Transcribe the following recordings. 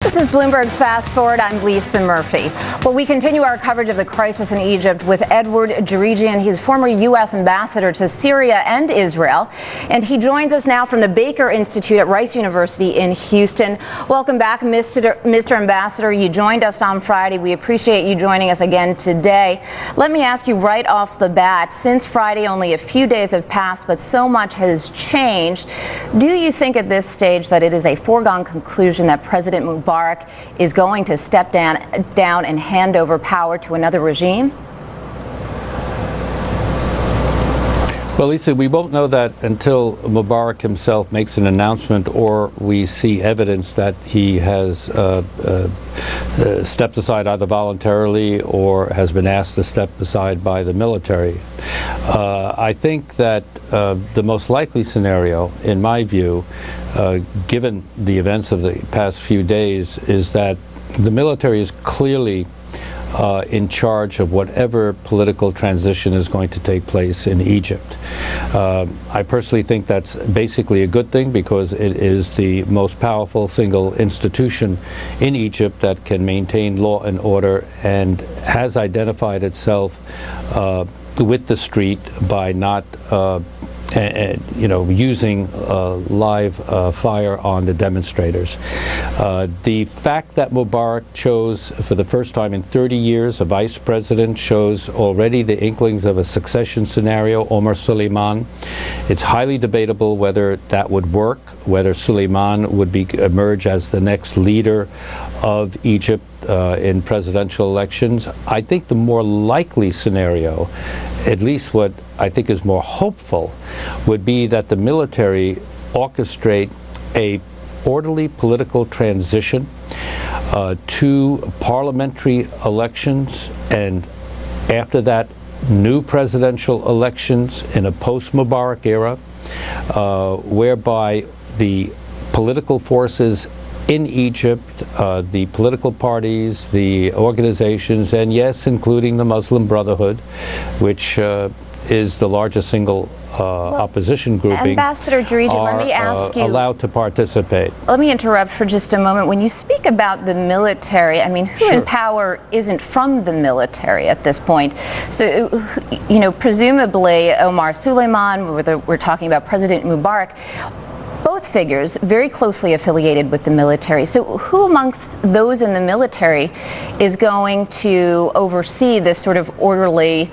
This is Bloomberg's Fast Forward. I'm Lisa Murphy. Well, we continue our coverage of the crisis in Egypt with Edward Djerejian. He's former U.S. ambassador to Syria and Israel, and he joins us now from the Baker Institute at Rice University in Houston. Welcome back, Mr. Ambassador. You joined us on Friday. We appreciate you joining us again today. Let me ask you right off the bat, since Friday only a few days have passed, but so much has changed. Do you think at this stage that it is a foregone conclusion that President Mubarak is going to step down and hand over power to another regime? Well, Lisa, we won't know that until Mubarak himself makes an announcement or we see evidence that he has stepped aside either voluntarily or has been asked to step aside by the military. I think that the most likely scenario, in my view, given the events of the past few days, is that the military is clearly in charge of whatever political transition is going to take place in Egypt. I personally think that's basically a good thing because it is the most powerful single institution in Egypt that can maintain law and order and has identified itself with the street by not using live fire on the demonstrators. The fact that Mubarak chose, for the first time in 30 years, a vice president shows already the inklings of a succession scenario, Omar Suleiman. It's highly debatable whether that would work, whether Suleiman would emerge as the next leader of Egypt in presidential elections. I think the more likely scenario, at least what I think is more hopeful, would be that the military orchestrate a orderly political transition to parliamentary elections, and after that, new presidential elections in a post-Mubarak era, whereby the political forces in Egypt, the political parties, the organizations, and yes, including the Muslim Brotherhood, which is the largest single opposition grouping, Ambassador Djerejian, let me ask you, allowed to participate. Let me interrupt for just a moment. When you speak about the military, I mean, who in power isn't from the military at this point? So, presumably Omar Suleiman, we're talking about President Mubarak, both figures very closely affiliated with the military. So who amongst those in the military is going to oversee this sort of orderly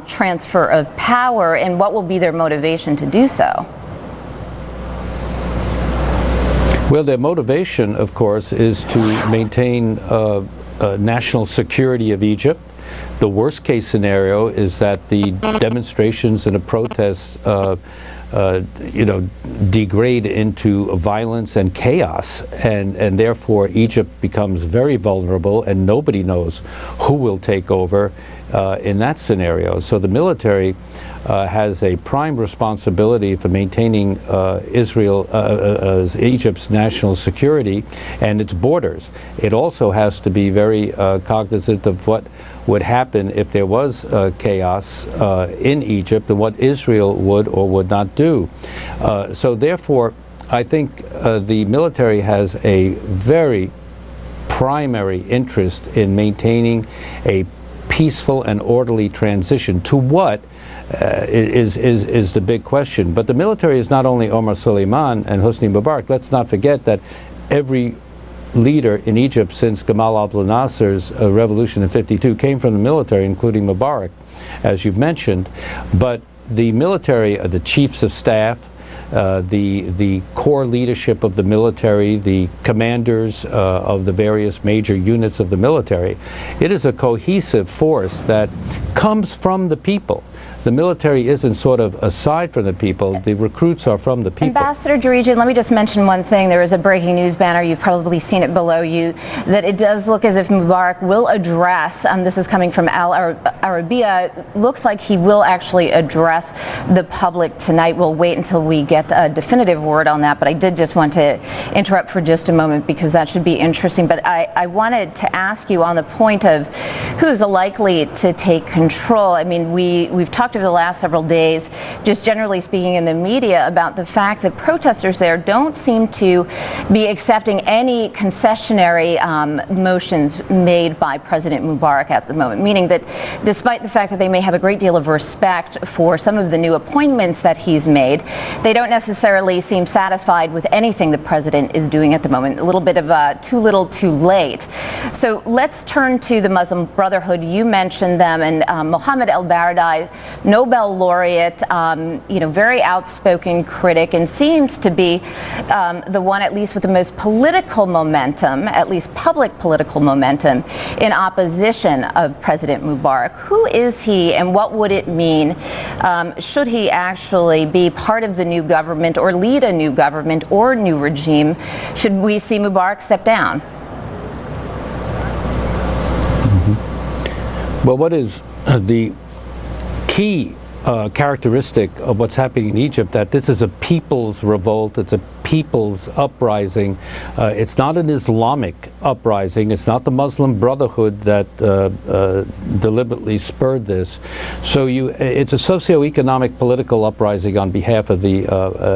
transfer of power, and what will be their motivation to do so? Well, their motivation, of course, is to maintain national security of Egypt. The worst case scenario is that the demonstrations and the protests degrade into violence and chaos, and therefore Egypt becomes very vulnerable and nobody knows who will take over in that scenario. So the military has a prime responsibility for maintaining Egypt's national security and its borders. It also has to be very cognizant of what would happen if there was chaos in Egypt and what Israel would or would not do. So therefore, I think the military has a very primary interest in maintaining a peaceful and orderly transition to what is the big question. But the military is not only Omar Suleiman and Hosni Mubarak. Let's not forget that every leader in Egypt since Gamal Abdel Nasser's revolution in '52 came from the military, including Mubarak, as you've mentioned. But the military, the chiefs of staff, the core leadership of the military, the commanders of the various major units of the military, it is a cohesive force that comes from the people. The military isn't sort of aside from the people. The recruits are from the people. Ambassador Djerejian, let me just mention one thing. There is a breaking news banner. You've probably seen it below you, that it does look as if Mubarak will address, this is coming from el-Arabiya, looks like he will actually address the public tonight. We'll wait until we get a definitive word on that, but I did just want to interrupt for just a moment because that should be interesting. But I wanted to ask you on the point of who's likely to take control. I mean, we've talked talked over the last several days, just generally speaking in the media, about the fact that protesters there don't seem to be accepting any concessionary motions made by President Mubarak at the moment, meaning that despite the fact that they may have a great deal of respect for some of the new appointments that he's made, they don't necessarily seem satisfied with anything the president is doing at the moment. A little bit of too little, too late. So let's turn to the Muslim Brotherhood. You mentioned them, and Mohammed el-Baradei, Nobel laureate, very outspoken critic, and seems to be the one, at least with the most political momentum, at least public political momentum, in opposition of President Mubarak. Who is he, and what would it mean should he actually be part of the new government or lead a new government or new regime? Should we see Mubarak step down? Well, what is the key characteristic of what's happening in Egypt, that this is a people's revolt, it's a people's uprising. It's not an Islamic uprising. It's not the Muslim Brotherhood that deliberately spurred this. So it's a socio-economic political uprising on behalf of the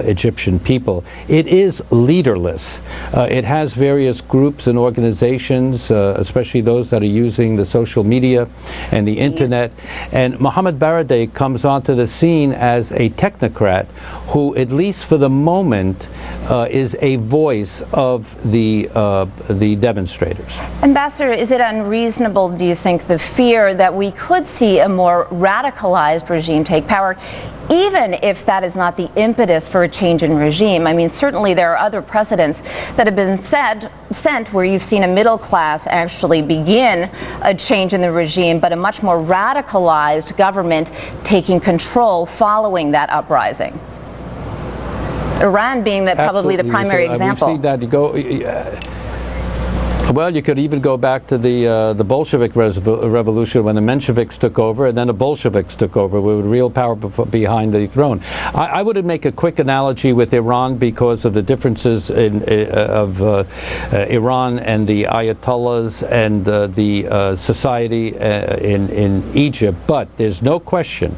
Egyptian people. It is leaderless. It has various groups and organizations, especially those that are using the social media and the internet. And Mohammed Baradei comes onto the scene as a technocrat who, at least for the moment, is a voice of the demonstrators. Ambassador, is it unreasonable, do you think, the fear that we could see a more radicalized regime take power, even if that is not the impetus for a change in regime? I mean, certainly there are other precedents that have been sent where you've seen a middle class actually begin a change in the regime, but a much more radicalized government taking control following that uprising. Iran being probably the primary example. We've seen that. You go. Well, you could even go back to the Bolshevik revolution when the Mensheviks took over, and then the Bolsheviks took over with real power behind the throne. I would make a quick analogy with Iran because of the differences of Iran and the Ayatollahs and the society in Egypt. But there's no question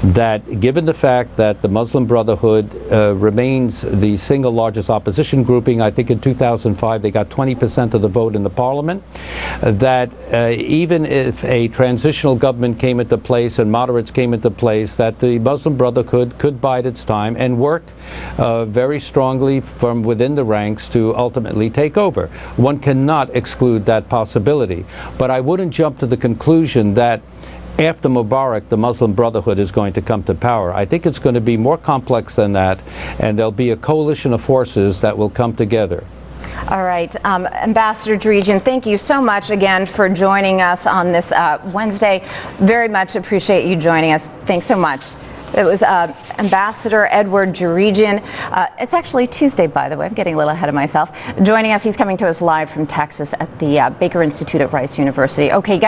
that, given the fact that the Muslim Brotherhood remains the single largest opposition grouping, I think in 2005 they got 20% of the vote in the parliament, that even if a transitional government came into place and moderates came into place, that the Muslim Brotherhood could bide its time and work very strongly from within the ranks to ultimately take over. One cannot exclude that possibility. But I wouldn't jump to the conclusion that after Mubarak, the Muslim Brotherhood is going to come to power. I think it's going to be more complex than that, and there'll be a coalition of forces that will come together. All right. Ambassador Djerejian, thank you so much again for joining us on this Wednesday. Very much appreciate you joining us. Thanks so much. It was Ambassador Edward Djerejian. It's actually Tuesday, by the way. I'm getting a little ahead of myself. Joining us, he's coming to us live from Texas at the Baker Institute at Rice University. Okay, guys.